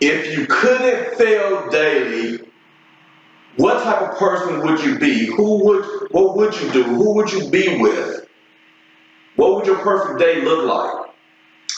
If you couldn't fail daily, what type of person would you be? What would you do? Who would you be with? What would your perfect day look like?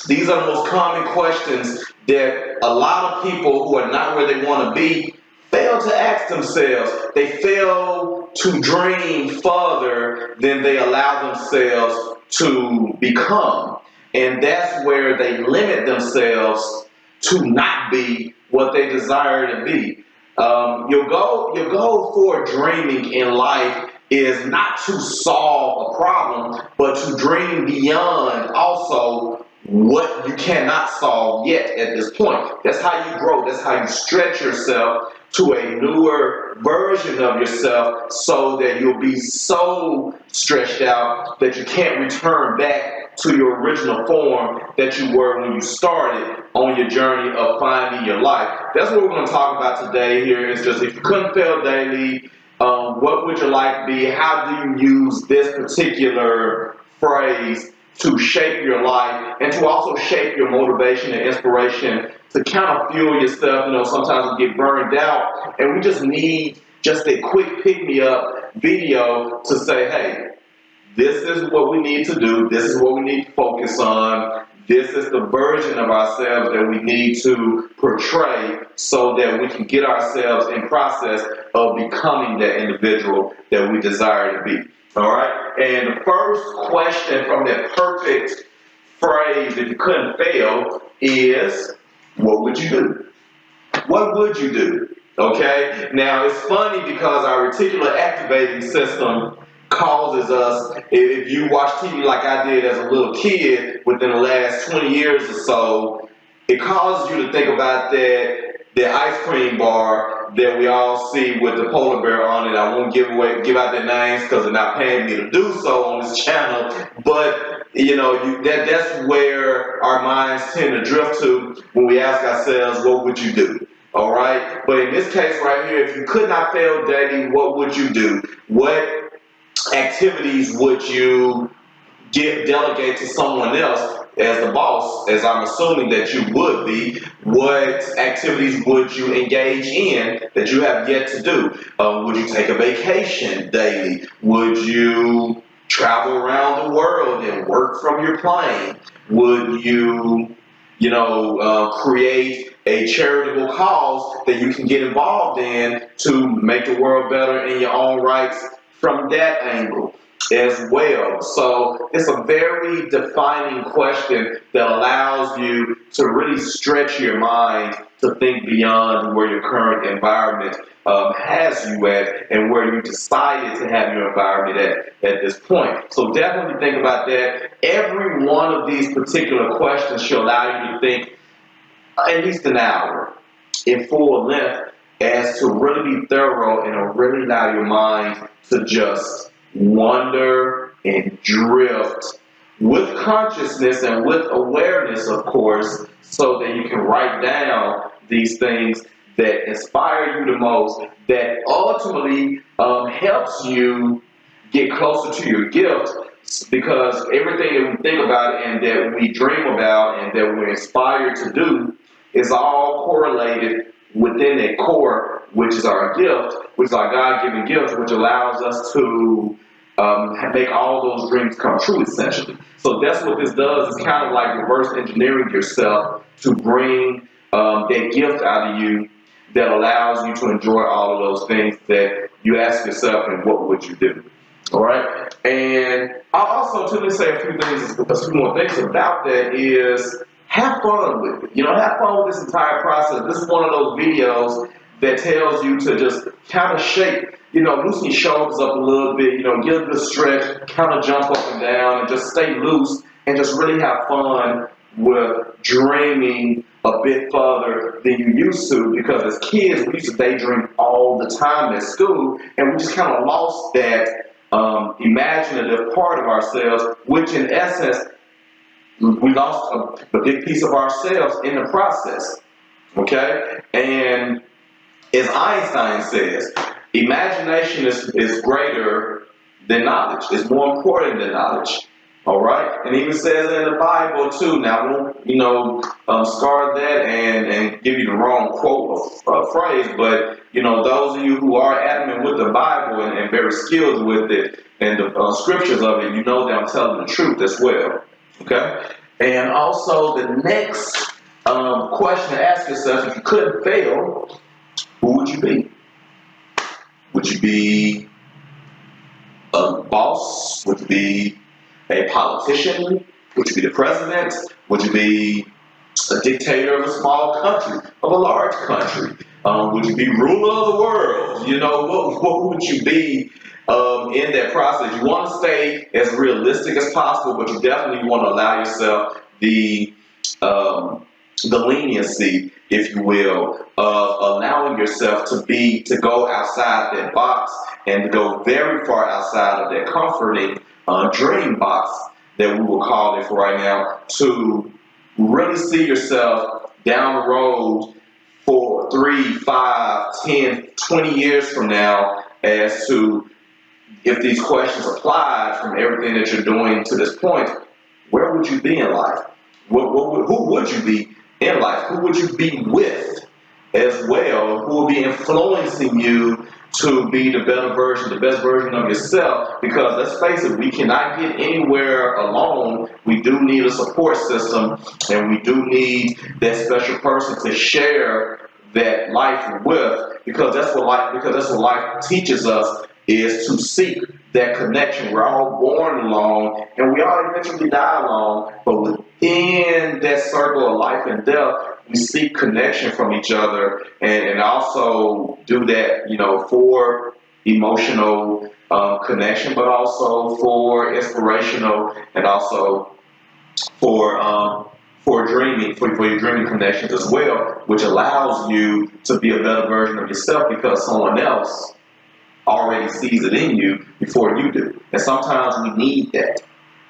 These are the most common questions that a lot of people who are not where they want to be fail to ask themselves. They fail to dream further than they allow themselves to become. And that's where they limit themselves to not be what they desire to be. Your goal for dreaming in life is not to solve a problem, but to dream beyond also what you cannot solve yet at this point. That's how you grow. That's how you stretch yourself to a newer version of yourself so that you'll be so stretched out that you can't return back to your original form that you were when you started on your journey of finding your life. That's what we're going to talk about today here. Is just if you couldn't fail daily, what would your life be? How do you use this particular phrase to shape your life and to also shape your motivation and inspiration to kind of fuel yourself? Sometimes we get burned out and we just need just a quick pick-me-up video to say, hey, this is what we need to do. This is what we need to focus on. This is the version of ourselves that we need to portray so that we can get ourselves in process of becoming that individual that we desire to be. All right? And the first question from that perfect phrase, if you couldn't fail, is, what would you do? What would you do? Okay? Now, it's funny because our reticular activating system causes us, if you watch TV like I did as a little kid within the last 20 years or so, it causes you to think about that ice cream bar that we all see with the polar bear on it. I won't give out their names because they're not paying me to do so on this channel, but that's where our minds tend to drift to when we ask ourselves, what would you do? All right? But in this case right here, if you could not fail daily, what would you do? What activities would you delegate to someone else as the boss, as I'm assuming that you would be? What activities would you engage in that you have yet to do? Would you take a vacation daily? Would you travel around the world and work from your plane? Would you create a charitable cause that you can get involved in to make the world better in your own rights from that angle as well? So it's a very defining question that allows you to really stretch your mind to think beyond where your current environment has you at and where you decided to have your environment at this point. So definitely think about that. Every one of these particular questions should allow you to think at least an hour in full length as to really be thorough and really allow your mind to just wander and drift with consciousness and with awareness, of course, so that you can write down these things that inspire you the most, that ultimately helps you get closer to your gift, because everything that we think about and that we dream about and that we're inspired to do is all correlated within that core, which is our gift, which is our God-given gift, which allows us to make all those dreams come true, essentially. So that's what this does. It's kind of like reverse engineering yourself to bring that gift out of you that allows you to enjoy all of those things that you ask yourself, and what would you do? All right? And I'll also, to say a few more things about that is, have fun with it. Have fun with this entire process. This is one of those videos that tells you to just kind of shake, loosen your shoulders up a little bit, get a good stretch, kind of jump up and down, and just stay loose, and just really have fun with dreaming a bit further than you used to, because as kids, we used to daydream all the time at school, and we just kind of lost that imaginative part of ourselves, which in essence, we lost a big piece of ourselves in the process, okay? And as Einstein says, imagination is greater than knowledge. It's more important than knowledge. All right, and it even says in the Bible too. Now, I won't, scar that and give you the wrong quote or phrase, but those of you who are adamant with the Bible and very skilled with it and the scriptures of it, you know that I'm telling the truth as well. Okay, and also the next question to ask yourself: if you couldn't fail, who would you be? Would you be a boss? Would you be a politician? Would you be the president? Would you be a dictator of a small country, of a large country? Would you be ruler of the world? What would you be in that process? You want to stay as realistic as possible, but you definitely want to allow yourself the leniency, if you will, of allowing yourself to go outside that box and to go very far outside of that comforting dream box that we will call it for right now, to really see yourself down the road for 3, 5, 10, 20 years from now, as to if these questions applied from everything that you're doing to this point, where would you be in life? Who would you be in life? Who would you be with as well? Who will be influencing you to be the best version of yourself? Because let's face it, we cannot get anywhere alone. We do need a support system, and we do need that special person to share that life with. Because that's what life teaches us, is to seek that connection. We're all born alone, and we all eventually die alone. But within that circle of life and death, we seek connection from each other, and also do that, for emotional connection, but also for inspirational, and also for dreaming, for your dreaming connections as well, which allows you to be a better version of yourself because someone else already sees it in you before you do. And sometimes we need that.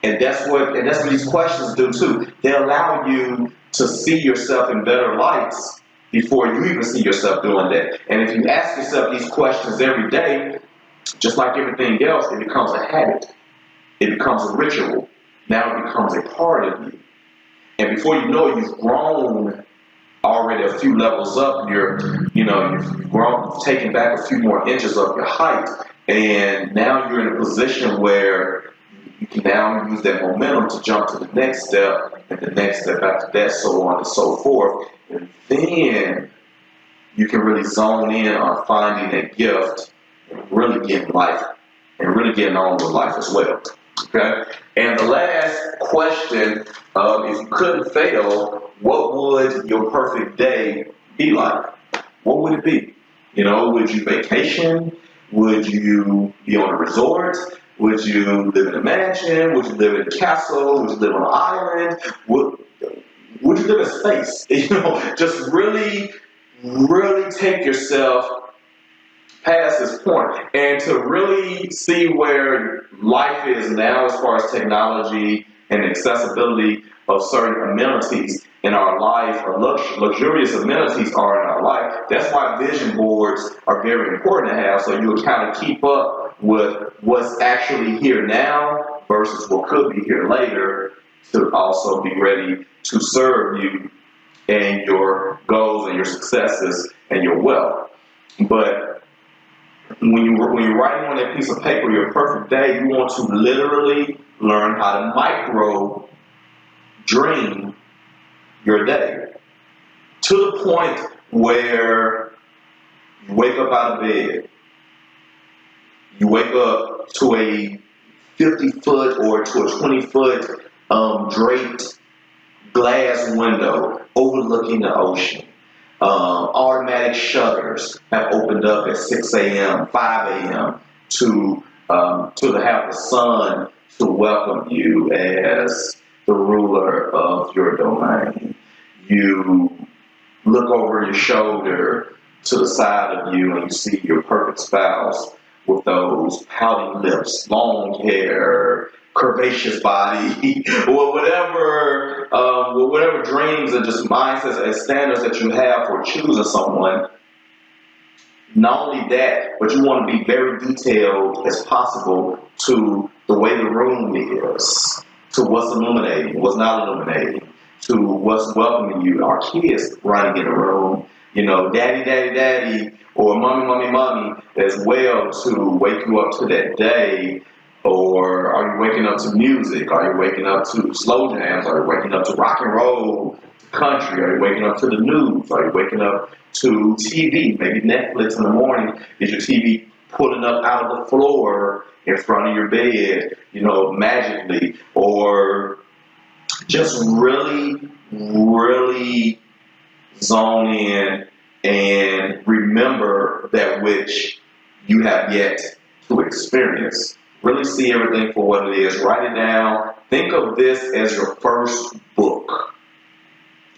And that's what these questions do too. They allow you to see yourself in better lights before you even see yourself doing that. And if you ask yourself these questions every day, just like everything else, it becomes a habit. It becomes a ritual. Now it becomes a part of you. And before you know it, you've grown already a few levels up. You've grown, you've taken back a few more inches of your height, and now you're in a position where you can now use that momentum to jump to the next step, and the next step after that, so on and so forth. And then you can really zone in on finding that gift and really getting life, and really getting on with life as well. Okay? And the last question, if you couldn't fail, what would your perfect day be like? What would it be? Would you vacation? Would you be on a resort? Would you live in a mansion? Would you live in a castle? Would you live on an island? Would you live in space? Just really, really take yourself past this point and to really see where life is now as far as technology and accessibility of certain amenities in our life, or luxurious amenities are in our life. That's why vision boards are very important to have, so you'll kind of keep up with what's actually here now versus what could be here later, to also be ready to serve you and your goals and your successes and your wealth. But when you're writing on that piece of paper your perfect day, you want to literally learn how to micro dream your day, to the point where you wake up out of bed, you wake up to a 50-foot or to a 20-foot draped glass window overlooking the ocean. Automatic shutters have opened up at 6 a.m., 5 a.m. to have the sun to welcome you as the ruler of your domain. You look over your shoulder to the side of you and you see your perfect spouse with those pouting lips, long hair, curvaceous body, or whatever dreams and just mindsets and standards that you have for choosing someone. Not only that, but you want to be very detailed as possible to the way the room is, to what's illuminating, what's not illuminating, to what's welcoming you. Our kids running in the room, you know, daddy, daddy, daddy, or mommy, mommy, mommy, as well, to wake you up to that day. Or are you waking up to music? Are you waking up to slow jams? Are you waking up to rock and roll, to country? Are you waking up to the news? Are you waking up to TV? Maybe Netflix in the morning. Is your TV pulling up out of the floor in front of your bed, you know, magically? Or just really, really zone in and remember that which you have yet to experience. Really see everything for what it is. Write it down. Think of this as your first book.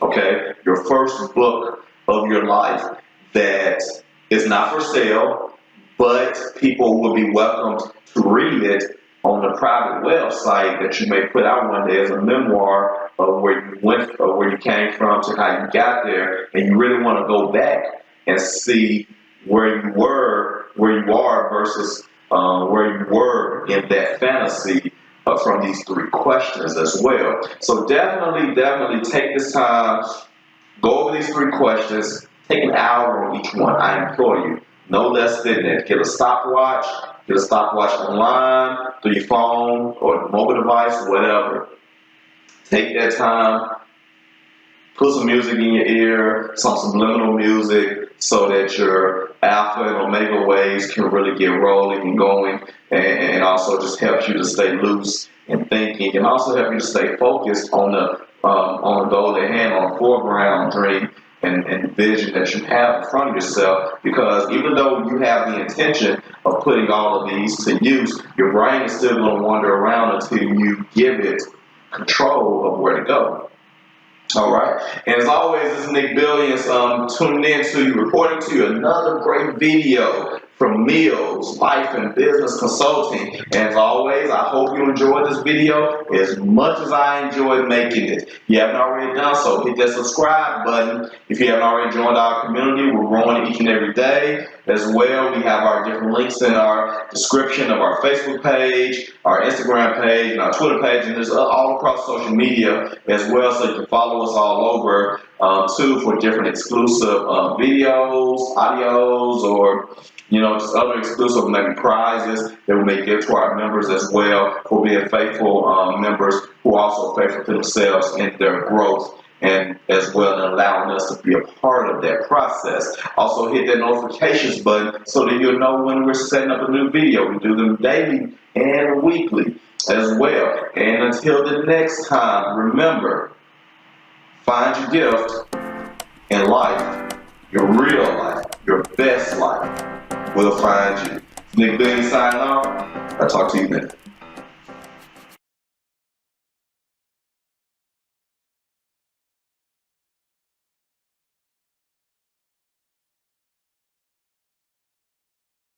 Okay? Your first book of your life that is not for sale, but people will be welcomed to read it on the private website that you may put out one day as a memoir of where you went, or where you came from, to how you got there, and you really want to go back and see where you were, where you are versus where you were in that fantasy from these 3 questions as well. So definitely take this time, go over these 3 questions, take an hour on each one. I implore you, no less than that. Get a stopwatch online, through your phone or mobile device, whatever. Take that time, put some music in your ear, some subliminal music, so that your alpha and omega waves can really get rolling and going, and also just helps you to stay loose and thinking, and also help you to stay focused on the goal at hand, on the foreground dream and vision that you have in front of yourself. Because even though you have the intention of putting all of these to use, your brain is still going to wander around until you give it control of where to go. All right, and as always, this is Nick Billions tuning in to you, reporting to you another great video from Mills Life and Business Consulting. And as always, I hope you enjoyed this video as much as I enjoyed making it. If you haven't already done so, hit that subscribe button. If you haven't already joined our community, we're growing each and every day. As well, we have our different links in our description of our Facebook page, our Instagram page, and our Twitter page, and there's all across social media as well, so you can follow us all over too, for different exclusive videos, audios, or just other exclusive maybe prizes that we may give to our members as well, for being faithful members who are also faithful to themselves in their growth, and as well and allowing us to be a part of that process. Also hit that notifications button so that you'll know when we're setting up a new video. We do them daily and weekly as well. And until the next time, remember, find your gift in life, your real life, your best life will find you. Nick Billions signing off. I'll talk to you then.